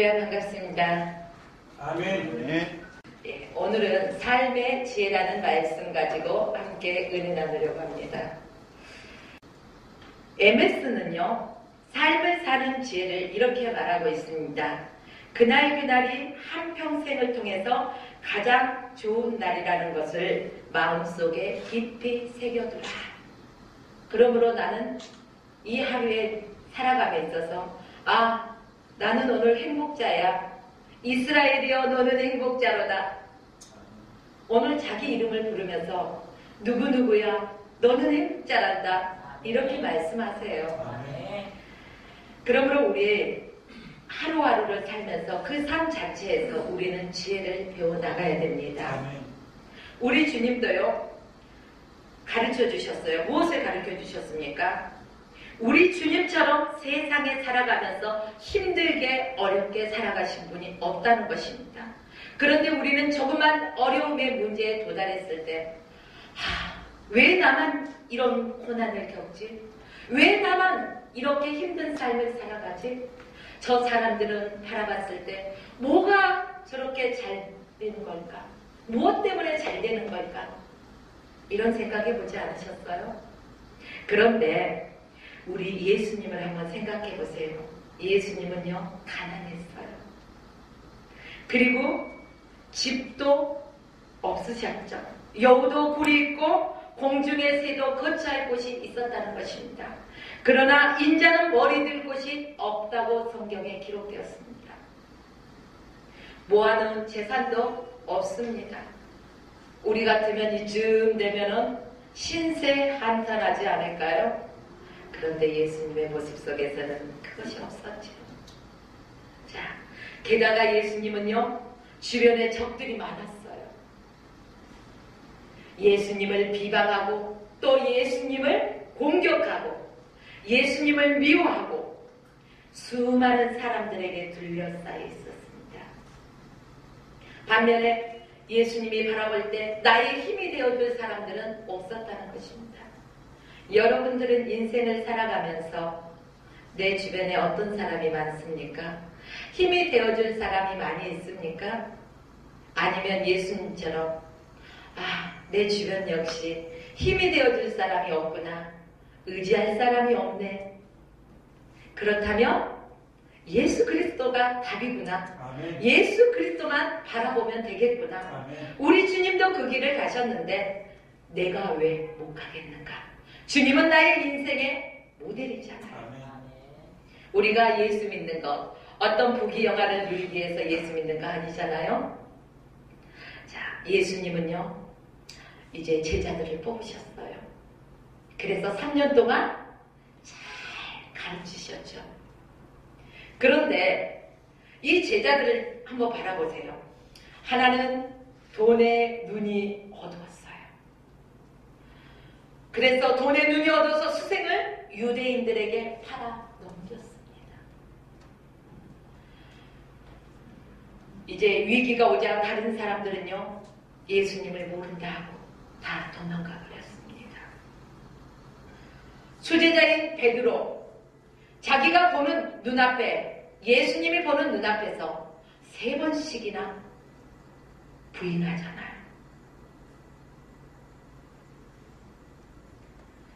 할렐루야, 반갑습니다. 아멘. 예, 오늘은 삶의 지혜라는 말씀 가지고 함께 은혜 나누려고 합니다. MS는요, 삶을 사는 지혜를 이렇게 말하고 있습니다. 그날이 한평생을 통해서 가장 좋은 날이라는 것을 마음속에 깊이 새겨두라. 그러므로 나는 이 하루에 살아감에 있어서 나는 오늘 행복자야. 이스라엘이여 너는 행복자로다. 오늘 자기 이름을 부르면서 누구누구야 너는 행복자란다. 이렇게 말씀하세요. 그러므로 우리 하루하루를 살면서 그 삶 자체에서 우리는 지혜를 배워나가야 됩니다. 우리 주님도요 가르쳐 주셨어요. 무엇을 가르쳐 주셨습니까? 우리 주님처럼 세상에 살아가면서 힘들게 어렵게 살아가신 분이 없다는 것입니다. 그런데 우리는 조그만 어려움의 문제에 도달했을 때 왜 나만 이런 고난을 겪지? 왜 나만 이렇게 힘든 삶을 살아가지? 저 사람들은 바라봤을 때 뭐가 저렇게 잘 되는 걸까? 무엇 때문에 잘 되는 걸까? 이런 생각해 보지 않으셨어요? 그런데 우리 예수님을 한번 생각해 보세요. 예수님은요 가난했어요. 그리고 집도 없으셨죠. 여우도 굴이 있고 공중의 새도 거처할 곳이 있었다는 것입니다. 그러나 인자는 머리 들 곳이 없다고 성경에 기록되었습니다. 모아놓은 재산도 없습니다. 우리 같으면 이쯤 되면은 신세 한탄하지 않을까요? 그런데 예수님의 모습 속에서는 그것이 없었죠. 자, 게다가 예수님은요 주변에 적들이 많았어요. 예수님을 비방하고 또 예수님을 공격하고 예수님을 미워하고 수많은 사람들에게 둘러싸여 있었습니다. 반면에 예수님이 바라볼 때 나의 힘이 되어줄 사람들은 없었다는 것입니다. 여러분들은 인생을 살아가면서 내 주변에 어떤 사람이 많습니까? 힘이 되어줄 사람이 많이 있습니까? 아니면 예수님처럼 내 주변 역시 힘이 되어줄 사람이 없구나. 의지할 사람이 없네. 그렇다면 예수 그리스도가 답이구나. 아멘. 예수 그리스도만 바라보면 되겠구나. 아멘. 우리 주님도 그 길을 가셨는데 내가 왜 못 가겠는가? 주님은 나의 인생의 모델이잖아요. 아멘. 우리가 예수 믿는 것, 어떤 부귀영화를 누리기 위해서 예수 믿는 거 아니잖아요. 자, 예수님은요 이제 제자들을 뽑으셨어요. 그래서 3년 동안 잘 가르치셨죠. 그런데 이 제자들을 한번 바라보세요. 하나는 돈에 눈이 어두웠어요. 그래서 돈에 눈이 어두워서 수생을 유대인들에게 팔아 넘겼습니다. 이제 위기가 오자 다른 사람들은요 예수님을 모른다 하고 다 도망가 버렸습니다. 수제자인 베드로 자기가 보는 눈앞에 예수님이 보는 눈앞에서 3번씩이나 부인하잖아요.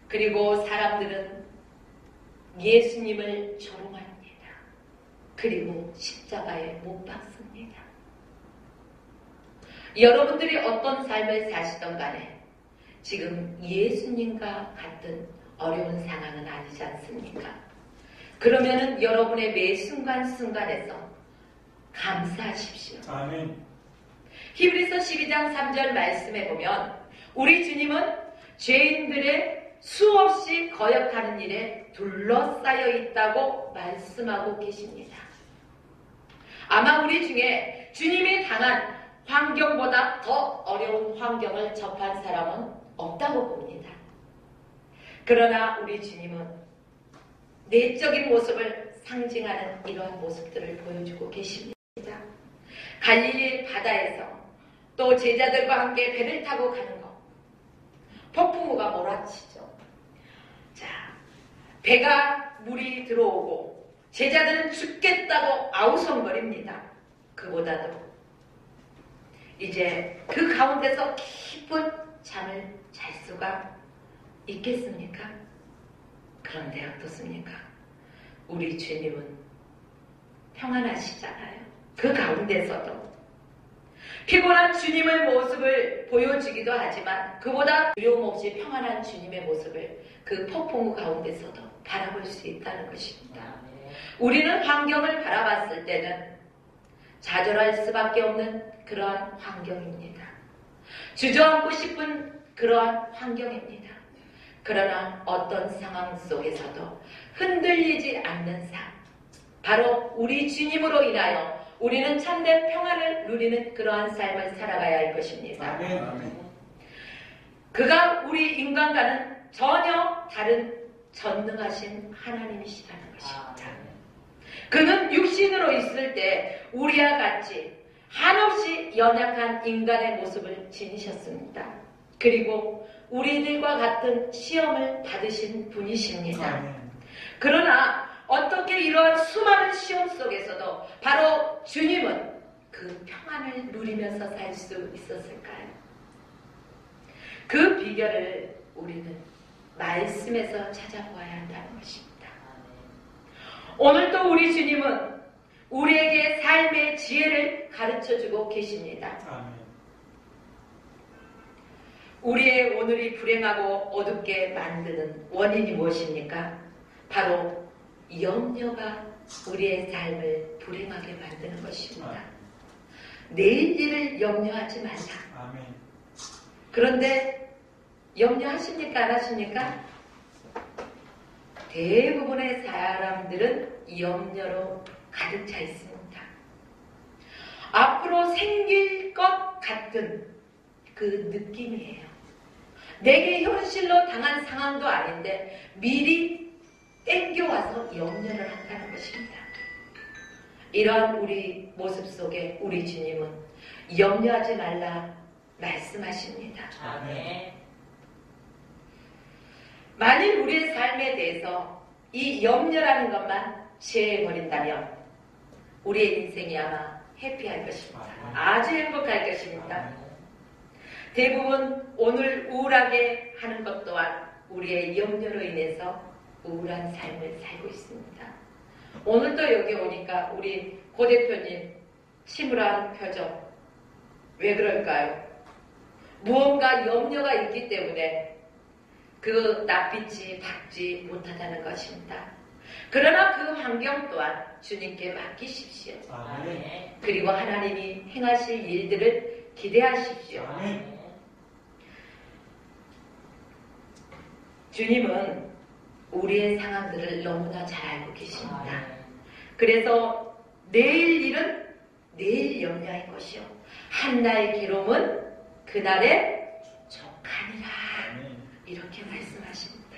그리고 사람들은 예수님을 조롱합니다. 그리고 십자가에 못 박습니다. 여러분들이 어떤 삶을 사시던 간에 지금 예수님과 같은 어려운 상황은 아니지 않습니까? 그러면은 여러분의 매 순간순간에서 감사하십시오. 아멘. 히브리서 12장 3절 말씀에 보면 우리 주님은 죄인들의 수없이 거역하는 일에 둘러싸여 있다고 말씀하고 계십니다. 아마 우리 중에 주님이 당한 환경보다 더 어려운 환경을 접한 사람은 없다고 봅니다. 그러나 우리 주님은 내적인 모습을 상징하는 이러한 모습들을 보여주고 계십니다. 갈릴리 바다에서 또 제자들과 함께 배를 타고 가는 것, 폭풍우가 몰아치죠. 자, 배가 물이 들어오고 제자들은 죽겠다고 아우성거립니다. 그보다도 이제 그 가운데서 깊은 잠을 잘 수가 있겠습니까? 그런데 어떻습니까? 우리 주님은 평안하시잖아요. 그 가운데서도 피곤한 주님의 모습을 보여주기도 하지만 그보다 두려움 없이 평안한 주님의 모습을 그 폭풍우 가운데서도 바라볼 수 있다는 것입니다. 우리는 환경을 바라봤을 때는 좌절할 수밖에 없는 그러한 환경입니다. 주저앉고 싶은 그러한 환경입니다. 그러나 어떤 상황 속에서도 흔들리지 않는 삶, 바로 우리 주님으로 인하여 우리는 참된 평안을 누리는 그러한 삶을 살아가야 할 것입니다. 아멘. 그가 우리 인간과는 전혀 다른 전능하신 하나님이시라는 것입니다. 그는 육신으로 있을 때 우리와 같이 한없이 연약한 인간의 모습을 지니셨습니다. 그리고 우리들과 같은 시험을 받으신 분이십니다. 그러나 어떻게 이러한 수많은 시험 속에서도 바로 주님은 그 평안을 누리면서 살 수 있었을까요? 그 비결을 우리는 말씀에서 찾아보아야 한다는 것입니다. 오늘도 우리 주님은 우리에게 삶의 지혜를 가르쳐주고 계십니다. 우리의 오늘이 불행하고 어둡게 만드는 원인이 무엇입니까? 바로 염려가 우리의 삶을 불행하게 만드는 것입니다. 내일 일을 염려하지 말라. 그런데 염려하십니까? 안 하십니까? 대부분의 사람들은 염려로 가득 차 있습니다. 앞으로 생길 것 같은 그 느낌이에요. 내게 현실로 당한 상황도 아닌데 미리 땡겨와서 염려를 한다는 것입니다. 이러한 우리 모습 속에 우리 주님은 염려하지 말라 말씀하십니다. 아멘. 만일 우리의 삶에 대해서 이 염려라는 것만 제해버린다면 우리의 인생이 아마 해피할 것입니다. 아주 행복할 것입니다. 대부분 오늘 우울하게 하는 것 또한 우리의 염려로 인해서 우울한 삶을 살고 있습니다. 오늘도 여기 오니까 우리 고 대표님 침울한 표정, 왜 그럴까요? 무언가 염려가 있기 때문에 그 낯빛이 밝지 못하다는 것입니다. 그러나 그 환경 또한 주님께 맡기십시오. 아멘. 그리고 하나님이 행하실 일들을 기대하십시오. 아멘. 주님은 우리의 상황들을 너무나 잘 알고 계십니다. 그래서 내일 일은 내일 염려할 것이요 한날 기쁨은 그날의 족하니라 이렇게 말씀하십니다.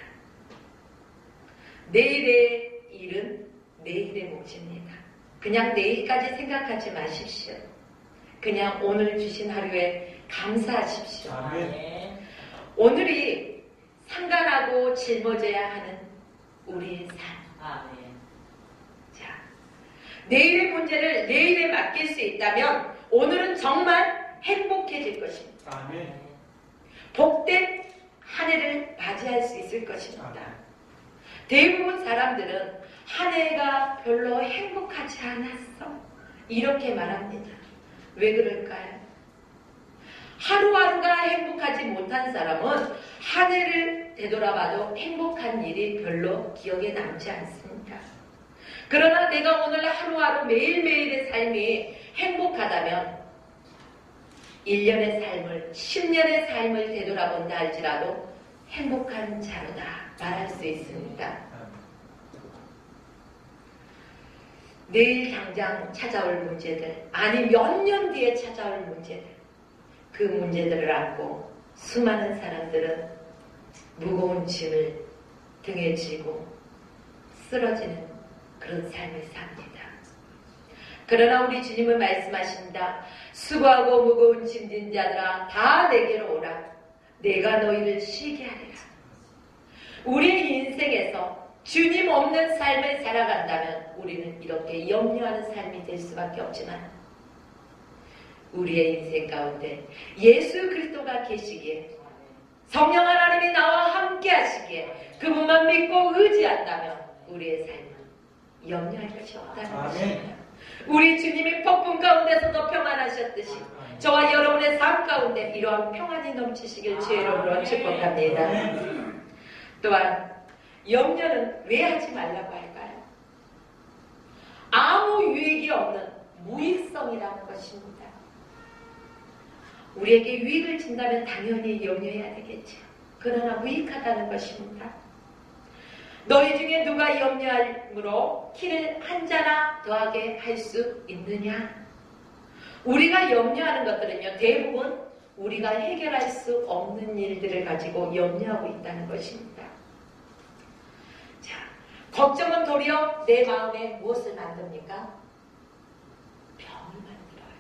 내일의 일은 내일의 몫입니다. 그냥 내일까지 생각하지 마십시오. 그냥 오늘 주신 하루에 감사하십시오. 아멘. 오늘이 상관하고 짊어져야 하는 우리의 삶. 자, 내일의 문제를 내일에 맡길 수 있다면 오늘은 정말 행복해질 것입니다. 아멘. 복된 한 해를 맞이할 수 있을 것입니다. 대부분 사람들은 한 해가 별로 행복하지 않았어. 이렇게 말합니다. 왜 그럴까요? 하루하루가 행복하지 못한 사람은 한 해를 되돌아봐도 행복한 일이 별로 기억에 남지 않습니다. 그러나 내가 오늘 하루하루 매일매일의 삶이 행복하다면 1년의 삶을 10년의 삶을 되돌아본다 할지라도 행복한 자로다 말할 수 있습니다. 내일 당장 찾아올 문제들, 아니 몇 년 뒤에 찾아올 문제들, 그 문제들을 안고 수많은 사람들은 무거운 짐을 등에 지고 쓰러지는 그런 삶을 삽니다. 그러나 우리 주님은 말씀하십니다. 수고하고 무거운 짐진 자들아 다 내게로 오라. 내가 너희를 쉬게 하리라. 우리의 인생에서 주님 없는 삶을 살아간다면 우리는 이렇게 염려하는 삶이 될 수밖에 없지만 우리의 인생 가운데 예수 그리스도가 계시기에 성령 하나님이 나와 함께 하시기에 그분만 믿고 의지한다면 우리의 삶은 염려할 것이 없다는 것입니다. 우리 주님이 폭풍 가운데서도 평안하셨듯이 저와 여러분의 삶 가운데 이러한 평안이 넘치시길 주의 이름으로 축복합니다. 또한 염려는 왜 하지 말라고 할까요? 아무 유익이 없는 무익성이라는 것입니다. 우리에게 유익을 준다면 당연히 염려해야 되겠죠. 그러나 무익하다는 것입니다. 너희 중에 누가 염려함으로 키를 한 자나 더하게 할 수 있느냐? 우리가 염려하는 것들은요, 대부분 우리가 해결할 수 없는 일들을 가지고 염려하고 있다는 것입니다. 자, 걱정은 도리어 내 마음에 무엇을 만듭니까? 병을 만들어요.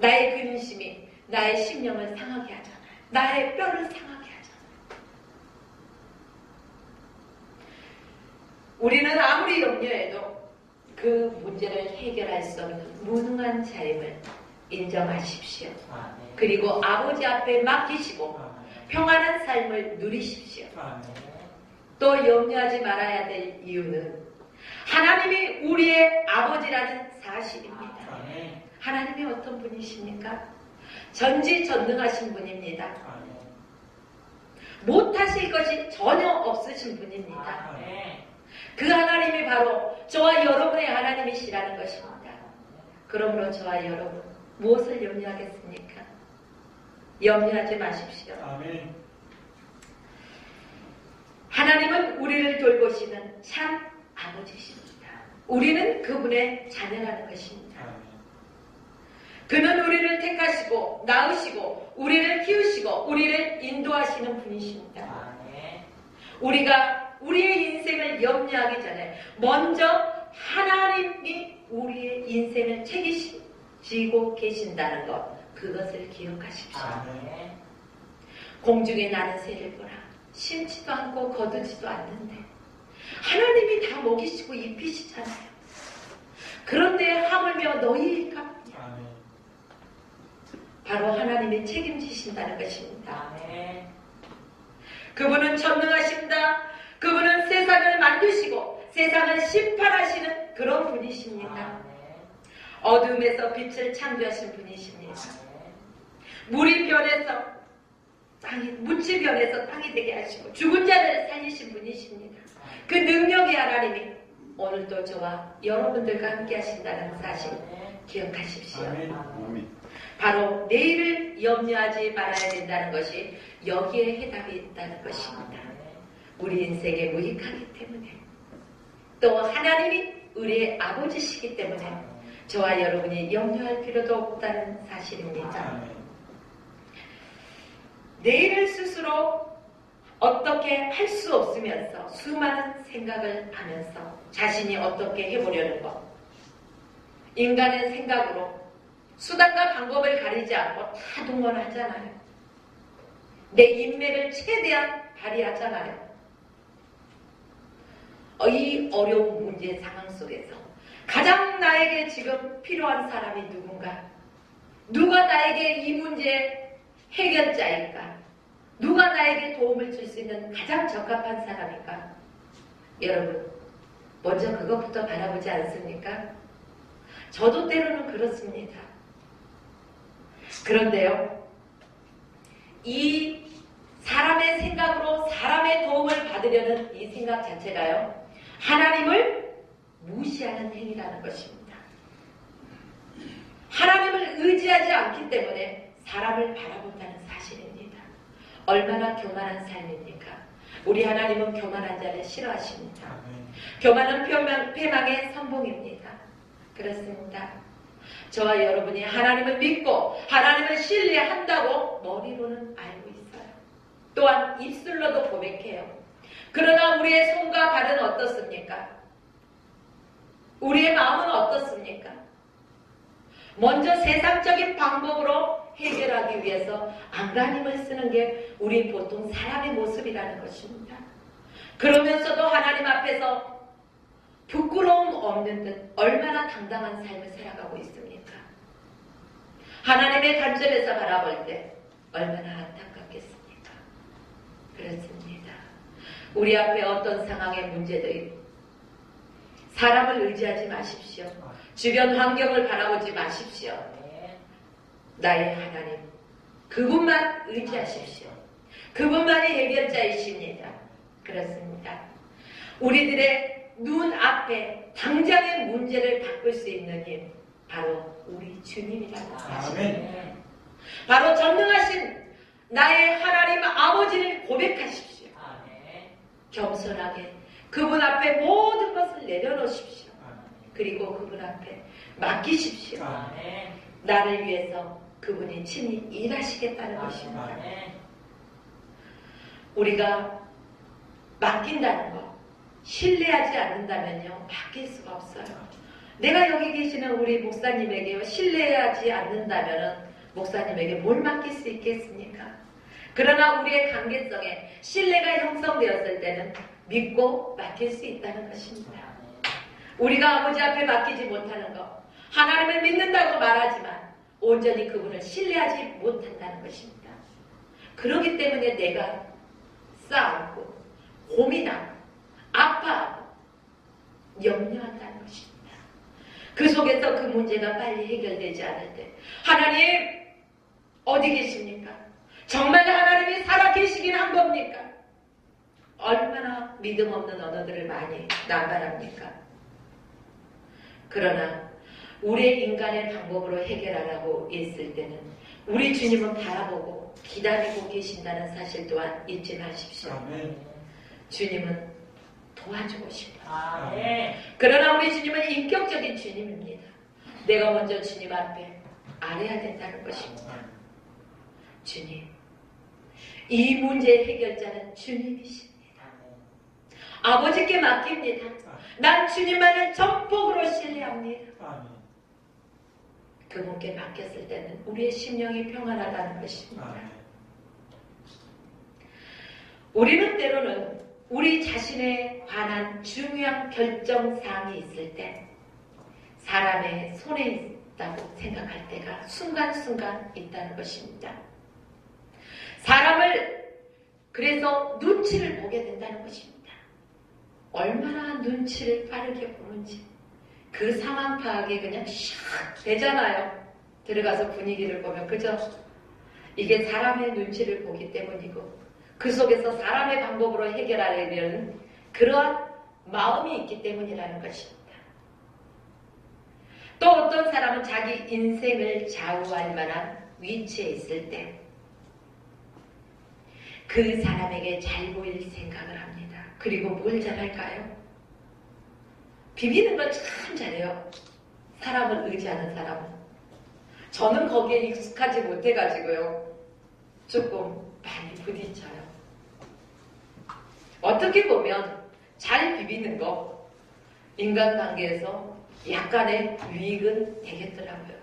나의 근심이 나의 심령을 상하게 하잖아요. 나의 뼈를 상하게 하잖아요. 우리는 아무리 염려해도 그 문제를 해결할 수 없는 무능한 자임을 인정하십시오. 그리고 아버지 앞에 맡기시고 평안한 삶을 누리십시오. 또 염려하지 말아야 될 이유는 하나님이 우리의 아버지라는 사실입니다. 하나님이 어떤 분이십니까? 전지전능하신 분입니다. 못하실 것이 전혀 없으신 분입니다. 그 하나님이 바로 저와 여러분의 하나님이시라는 것입니다. 그러므로 저와 여러분 무엇을 염려하겠습니까? 염려하지 마십시오. 하나님은 우리를 돌보시는 참 아버지십니다. 우리는 그분의 자녀라는 것입니다. 그는 우리를 택하시고 낳으시고 우리를 키우시고 우리를 인도하시는 분이십니다. 우리가 우리의 인생을 염려하기 전에 먼저 하나님이 우리의 인생을 책임지고 계신다는 것, 그것을 기억하십시오. 공중에 나는 새를 보라. 심지도 않고 거두지도 않는데 하나님이 다 먹이시고 입히시잖아요. 그런데 하물며 너희일까? 바로 하나님이 책임지신다는 것입니다. 그분은 전능하십니다. 그분은 세상을 만드시고 세상을 심판하시는 그런 분이십니다. 어둠에서 빛을 창조하신 분이십니다. 물이 변해서 묻이 변해서 땅이 되게 하시고 죽은 자를 살리신 분이십니다. 그 능력의 하나님이 오늘도 저와 여러분들과 함께 하신다는 사실 기억하십시오. 바로 내일을 염려하지 말아야 된다는 것이 여기에 해답이 있다는 것입니다. 우리 인생에 무익하기 때문에 또 하나님이 우리의 아버지시기 때문에 저와 여러분이 염려할 필요도 없다는 사실입니다. 내일을 스스로 어떻게 할 수 없으면서 수많은 생각을 하면서 자신이 어떻게 해보려는 것, 인간의 생각으로 수단과 방법을 가리지 않고 다 동원하잖아요. 내 인맥을 최대한 발휘하잖아요. 이 어려운 문제 상황 속에서 가장 나에게 지금 필요한 사람이 누군가? 누가 나에게 이 문제의 해결자일까? 누가 나에게 도움을 줄 수 있는 가장 적합한 사람일까? 여러분, 먼저 그것부터 바라보지 않습니까? 저도 때로는 그렇습니다. 그런데요, 이 사람의 생각으로 사람의 도움을 받으려는 이 생각 자체가요, 하나님을 무시하는 행위라는 것입니다. 하나님을 의지하지 않기 때문에 사람을 바라본다는 사실입니다. 얼마나 교만한 삶입니까? 우리 하나님은 교만한 자를 싫어하십니다. 교만은 패망의 선봉입니다. 그렇습니다. 저와 여러분이 하나님을 믿고 하나님을 신뢰한다고 머리로는 알고 있어요. 또한 입술로도 고백해요. 그러나 우리의 손과 발은 어떻습니까? 우리의 마음은 어떻습니까? 먼저 세상적인 방법으로 해결하기 위해서 안간힘을 쓰는 게 우리 보통 사람의 모습이라는 것입니다. 그러면서도 하나님 앞에서 부끄러움 없는 듯 얼마나 당당한 삶을 살아가고 있습니까? 하나님의 간절에서 바라볼 때 얼마나 안타깝겠습니까? 그렇습니다. 우리 앞에 어떤 상황의 문제들이 사람을 의지하지 마십시오. 주변 환경을 바라보지 마십시오. 나의 하나님, 그분만 의지하십시오. 그분만이 해결자이십니다. 그렇습니다. 우리들의 눈앞에 당장의 문제를 바꿀 수 있는 힘, 바로 우리 주님이라는 사실. 바로 전능하신 나의 하나님 아버지를 고백하십시오. 겸손하게 그분 앞에 모든 것을 내려놓으십시오. 그리고 그분 앞에 맡기십시오. 나를 위해서 그분이 친히 일하시겠다는 것입니다. 우리가 맡긴다는 것, 신뢰하지 않는다면요, 맡길 수가 없어요. 내가 여기 계시는 우리 목사님에게요, 신뢰하지 않는다면 목사님에게 뭘 맡길 수 있겠습니까? 그러나 우리의 관계성에 신뢰가 형성되었을 때는 믿고 맡길 수 있다는 것입니다. 우리가 아버지 앞에 맡기지 못하는 것, 하나님을 믿는다고 말하지만 온전히 그분을 신뢰하지 못한다는 것입니다. 그렇기 때문에 내가 싸우고 고민하고 아파하고 염려한다는 것입니다. 그 속에서 그 문제가 빨리 해결되지 않을 때 하나님 어디 계십니까? 정말 하나님이 살아계시긴 한 겁니까? 얼마나 믿음 없는 언어들을 많이 남발합니까? 그러나 우리의 인간의 방법으로 해결하라고 했을 때는 우리 주님은 바라보고 기다리고 계신다는 사실 또한 잊지 마십시오. 주님은 도와주고 싶어요. 그러나 우리 주님은 인격적인 주님입니다. 내가 먼저 주님 앞에 아뢰야 된다는 것입니다. 주님, 이 문제의 해결자는 주님이십니다. 아버지께 맡깁니다. 난 주님만을 전폭으로 신뢰합니다. 그분께 맡겼을 때는 우리의 심령이 평안하다는 것입니다. 우리는 때로는 우리 자신에 관한 중요한 결정사항이 있을 때 사람의 손에 있다고 생각할 때가 순간순간 있다는 것입니다. 사람을 그래서 눈치를 보게 된다는 것입니다. 얼마나 눈치를 빠르게 보는지 그 상황 파악이 그냥 샥 되잖아요. 들어가서 분위기를 보면 그죠? 이게 사람의 눈치를 보기 때문이고 그 속에서 사람의 방법으로 해결하려는 그러한 마음이 있기 때문이라는 것입니다. 또 어떤 사람은 자기 인생을 좌우할 만한 위치에 있을 때 그 사람에게 잘 보일 생각을 합니다. 그리고 뭘 잘할까요? 비비는 걸 참 잘해요. 사람을 의지하는 사람은. 저는 거기에 익숙하지 못해가지고요. 조금 많이 부딪혀요. 어떻게 보면 잘 비비는 거 인간관계에서 약간의 유익은 되겠더라고요.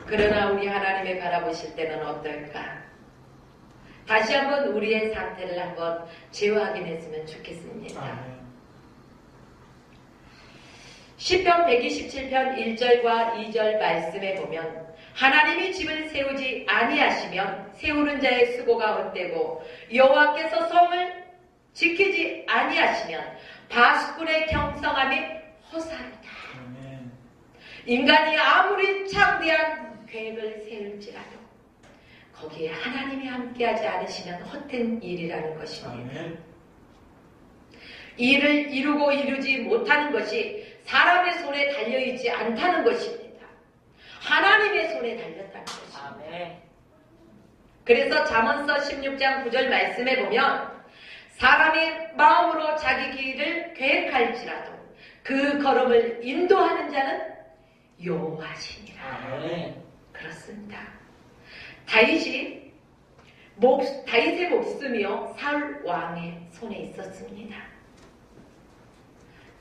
그러나 우리 하나님을 바라보실 때는 어떨까? 다시 한번 우리의 상태를 한번 재확인했으면 좋겠습니다. 시편 127편 1절과 2절 말씀에 보면 하나님이 집을 세우지 아니하시면 세우는 자의 수고가 헛되고 여호와께서 성을 지키지 아니하시면 바수꾼의 경성함이 허사로다. 인간이 아무리 창대한 계획을 세울지라도 거기에 하나님이 함께하지 않으시면 헛된 일이라는 것입니다. 일을 이루고 이루지 못하는 것이 사람의 손에 달려있지 않다는 것입니다. 하나님의 손에 달렸다는 것입니다. 그래서 잠언서 16장 9절 말씀에 보면 사람이 마음으로 자기 길을 계획할지라도 그 걸음을 인도하는 자는 여호와시니라. 그렇습니다. 다윗의 목숨이요 사울 왕의 손에 있었습니다.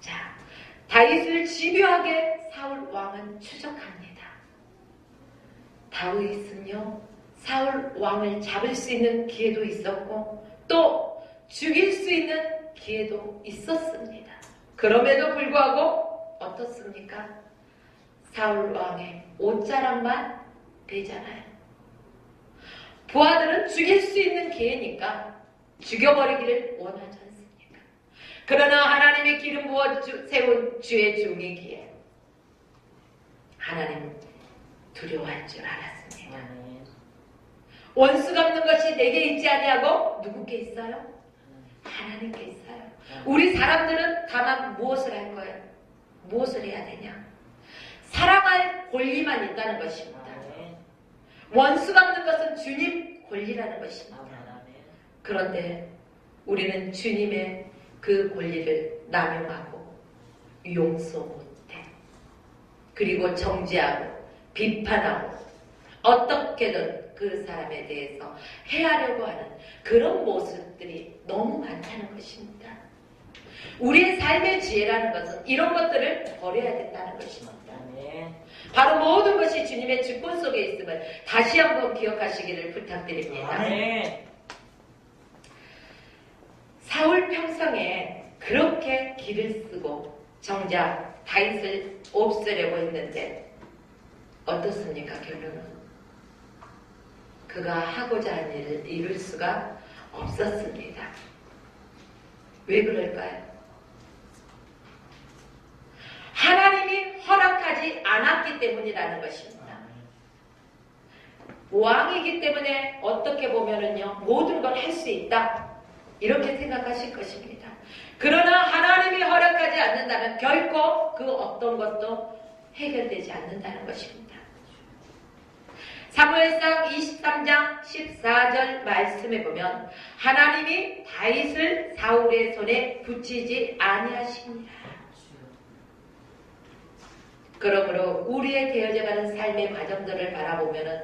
자, 다윗을 집요하게 사울 왕은 추적합니다. 다윗은요 사울 왕을 잡을 수 있는 기회도 있었고 또 죽일 수 있는 기회도 있었습니다. 그럼에도 불구하고 어떻습니까? 사울 왕의 옷자락만 되잖아요. 부하들은 죽일 수 있는 기회니까 죽여버리기를 원하지 않습니까? 그러나 하나님의 기름 부어 세운 주의 종이기에 하나님 두려워할 줄 알았습니다. 원수 갚는 것이 내게 있지 아니하고 누구께 있어요? 하나님께 있어요. 우리 사람들은 다만 무엇을 할 거예요? 무엇을 해야 되냐? 사랑할 권리만 있다는 것입니다. 원수 갚는 것은 주님 권리라는 것입니다. 그런데 우리는 주님의 그 권리를 남용하고 용서 못해. 그리고 정죄하고 비판하고 어떻게든 그 사람에 대해서 해하려고 하는 그런 모습들이 너무 많다는 것입니다. 우리의 삶의 지혜라는 것은 이런 것들을 버려야 된다는 것입니다. 바로 모든 것이 주님의 주권 속에 있음을 다시 한번 기억하시기를 부탁드립니다. 사울 평상에 그렇게 길을 쓰고 정작 다윗을 없애려고 했는데 어떻습니까? 결론은 그가 하고자 한 일을 이룰 수가 없었습니다. 왜 그럴까요? 하나님이 허락하지 않았기 때문이라는 것입니다. 왕이기 때문에 어떻게 보면은요, 모든 걸 할 수 있다. 이렇게 생각하실 것입니다. 그러나 하나님이 허락하지 않는다면 결코 그 어떤 것도 해결되지 않는다는 것입니다. 사무엘상 23장 14절 말씀에 보면 하나님이 다윗을 사울의 손에 붙이지 아니하십니다. 그러므로 우리의 되어져가는 삶의 과정들을 바라보면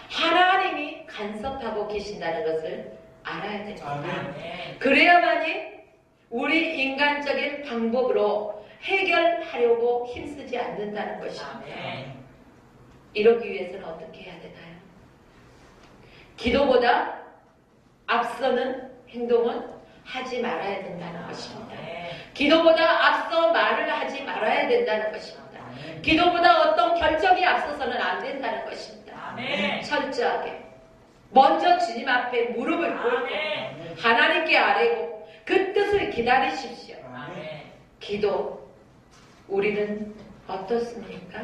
하나님이 간섭하고 계신다는 것을 알아야 됩니다. 그래야만이 우리 인간적인 방법으로 해결하려고 힘쓰지 않는다는 것입니다. 이러기 위해서는 어떻게 해야 되나요? 기도보다 앞서는 행동은 하지 말아야 된다는 것입니다. 기도보다 앞서 말을 하지 말아야 된다는 것입니다. 기도보다 어떤 결정이 앞서서는 안 된다는 것입니다. 철저하게 먼저 주님 앞에 무릎을 꿇고 하나님께 아뢰고 그 뜻을 기다리십시오. 기도 우리는 어떻습니까?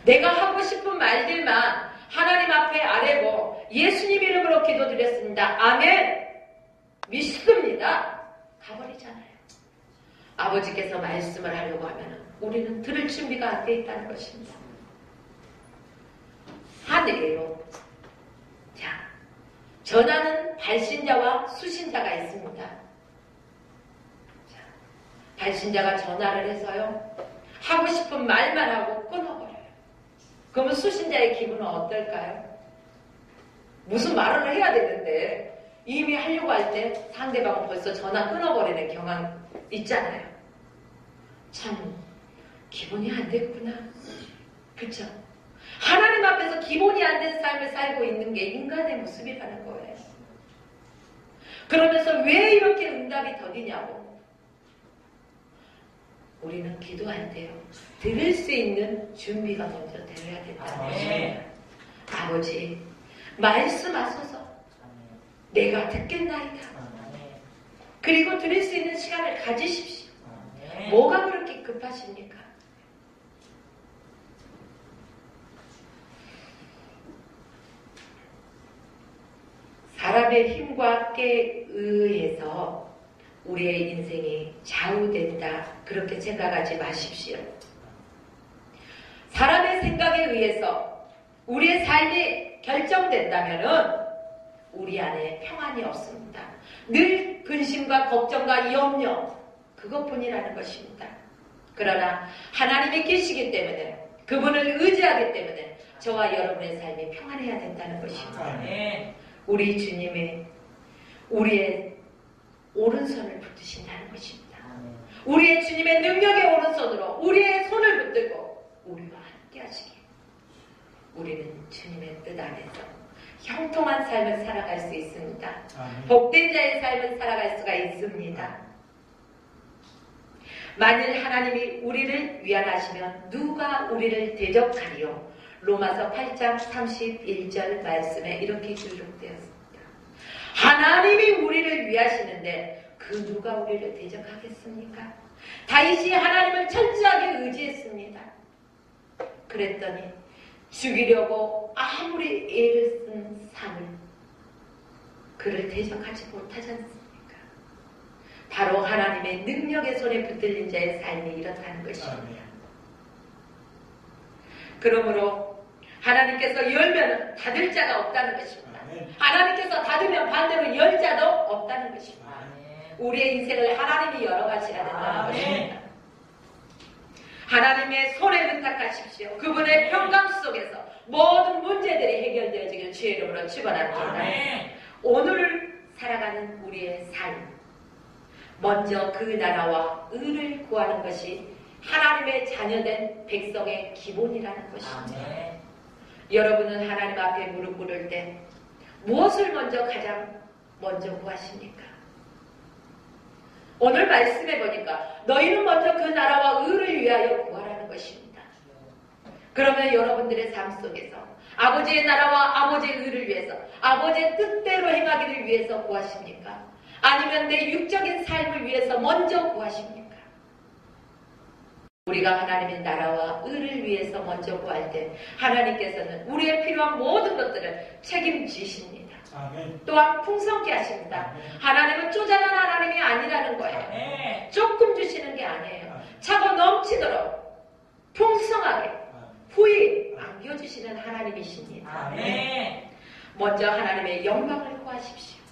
내가 하고 싶은 말들만 하나님 앞에 아뢰고 예수님 이름으로 기도드렸습니다. 아멘. 믿습니다. 가버리잖아요. 아버지께서 말씀을 하려고 하면 우리는 들을 준비가 안 돼 있다는 것입니다. 하늘에요. 자, 전하는 발신자와 수신자가 있습니다. 자, 발신자가 전화를 해서요, 하고 싶은 말만 하고 끊어버려요. 그러면 수신자의 기분은 어떨까요? 무슨 말을 해야 되는데 이미 하려고 할 때 상대방은 벌써 전화 끊어버리는 경향 있잖아요. 참 기본이 안 됐구나. 그렇죠? 하나님 앞에서 기본이 안 된 삶을 살고 있는 게 인간의 모습이라는 거예요. 그러면서 왜 이렇게 응답이 더디냐고. 우리는 기도할 때요, 들을 수 있는 준비가 먼저 되어야 된다는 것입니다. 아버지, 말씀하소서. 내가 듣겠나이다. 그리고 들을 수 있는 시간을 가지십시오. 뭐가 그렇게 급하십니까? 사람의 힘과 꾀에 의해서 우리의 인생이 좌우된다. 그렇게 생각하지 마십시오. 사람의 생각에 의해서 우리의 삶이 결정된다면 우리 안에 평안이 없습니다. 늘 근심과 걱정과 염려, 그것뿐이라는 것입니다. 그러나 하나님이 계시기 때문에, 그분을 의지하기 때문에 저와 여러분의 삶이 평안해야 된다는 것입니다. 우리 주님의 우리의 오른손을 붙드신다는 것입니다. 우리의 주님의 능력의 오른손으로 우리의 손을 붙들고 우리와 함께 하시기, 우리는 주님의 뜻 안에서 형통한 삶을 살아갈 수 있습니다. 복된 자의 삶을 살아갈 수가 있습니다. 만일 하나님이 우리를 위안하시면 누가 우리를 대적하리요? 로마서 8장 31절 말씀에 이렇게 기록되었습니다. 하나님이 우리를 위하시는데 그 누가 우리를 대적하겠습니까? 다윗이 하나님을 철저하게 의지했습니다. 그랬더니 죽이려고 아무리 애를 쓴 사울, 그를 대적하지 못하지 않습니까? 바로 하나님의 능력의 손에 붙들린 자의 삶이 이렇다는 것입니다. 그러므로 하나님께서 열면 닫을 자가 없다는 것입니다. 하나님께서 닫으면 반대로 열 자도 없다는 것입니다. 우리의 인생을 하나님이 열어가셔야 된다는 것입니다. 하나님의 손에 의탁하십시오. 그분의 평강 속에서 모든 문제들이 해결되어지길 주의 이름으로 축원합니다. 오늘 살아가는 우리의 삶, 먼저 그 나라와 의를 구하는 것이 하나님의 자녀된 백성의 기본이라는 것입니다. 여러분은 하나님 앞에 무릎 꿇을 때 무엇을 가장 먼저 구하십니까? 오늘 말씀해 보니까 너희는 먼저 그 나라와 의를 위하여 구하라는 것입니다. 그러면 여러분들의 삶 속에서 아버지의 나라와 아버지의 의를 위해서, 아버지의 뜻대로 행하기를 위해서 구하십니까? 아니면 내 육적인 삶을 위해서 먼저 구하십니까? 우리가 하나님의 나라와 의를 위해서 먼저 구할 때 하나님께서는 우리의 필요한 모든 것들을 책임지십니다. 또한 풍성케 하십니다. 하나님은 쪼잔한 하나님이 아니라는 거예요. 조금 주시는 게 아니에요. 차고 넘치도록 풍성하게 후히 안겨주시는 하나님이십니다. 먼저 하나님의 영광을 구하십시오.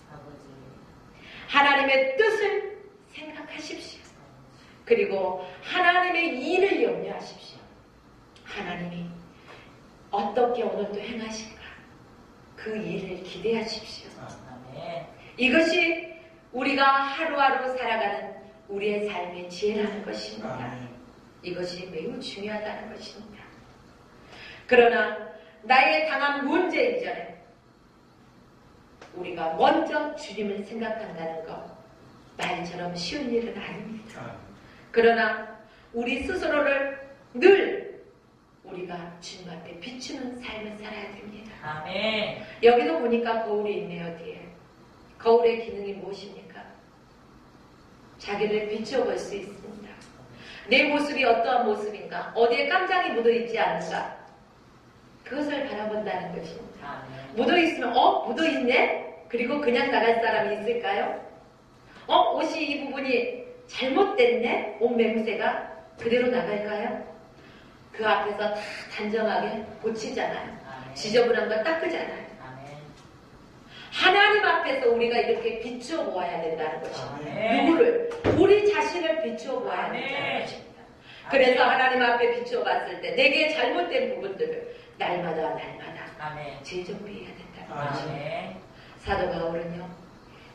하나님의 뜻을 생각하십시오. 그리고 하나님의 일을 염려하십시오. 하나님이 어떻게 오늘도 행하실까? 그 일을 기대하십시오. 이것이 우리가 하루하루 살아가는 우리의 삶의 지혜라는 것입니다. 이것이 매우 중요하다는 것입니다. 그러나 나의 당한 문제 이전에 우리가 먼저 주님을 생각한다는 것, 말처럼 쉬운 일은 아닙니다. 그러나 우리 스스로를 늘 우리가 주님 앞에 비추는 삶을 살아야 됩니다. 여기도 보니까 거울이 있네요. 뒤에 거울의 기능이 무엇입니까? 자기를 비춰볼 수 있습니다. 내 모습이 어떠한 모습인가, 어디에 깜장이 묻어있지 않는가, 그것을 바라본다는 것입니다. 묻어있으면 묻어있네? 그리고 그냥 나갈 사람이 있을까요? 옷이 이 부분이 잘못됐네? 옷 매무새가 그대로 나갈까요? 그 앞에서 다 단정하게 고치잖아요. 지저분한 거 닦으잖아요. 하나님 앞에서 우리가 이렇게 비추어 보아야 된다는 것입니다. 누구를? 우리 자신을 비추어 보아야 된다는 것입니다. 그래서 하나님 앞에 비추어 봤을 때 내게 잘못된 부분들을 날마다 재정비해야 된다는 것입니다. 사도 바울은요,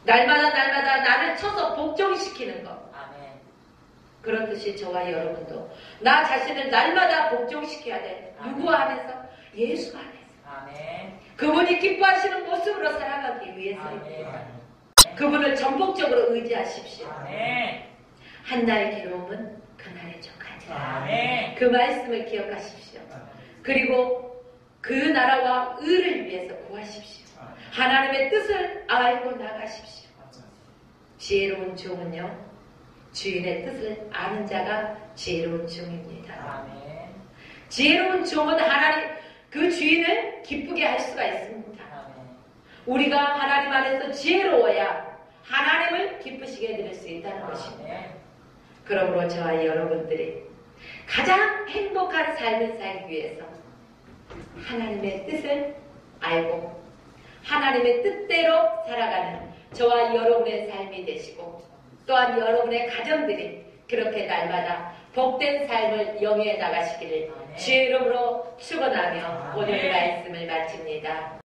날마다 나를 쳐서 복종시키는 것, 그렇듯이 저와 여러분도 나 자신을 날마다 복종시켜야 돼. 누구 안에서? 예수 안에서. 그분이 기뻐하시는 모습으로 살아가기 위해서입니다. 그분을 전폭적으로 의지하십시오. 한나의 괴로움은 그날에 족하리라. 그 말씀을 기억하십시오. 그리고 그 나라와 의를 위해서 구하십시오. 하나님의 뜻을 알고 나가십시오. 지혜로운 종은요, 주인의 뜻을 아는 자가 지혜로운 종입니다. 지혜로운 종은 하나님, 그 주인을 기쁘게 할 수가 있습니다. 우리가 하나님 안에서 지혜로워야 하나님을 기쁘시게 해드릴 수 있다는 것입니다. 그러므로 저와 여러분들이 가장 행복한 삶을 살기 위해서 하나님의 뜻을 알고 하나님의 뜻대로 살아가는 저와 여러분의 삶이 되시고, 또한 여러분의 가정들이 그렇게 날마다 복된 삶을 영위해 나가시기를 주의 이름으로 축원하며 오늘 말씀을 마칩니다.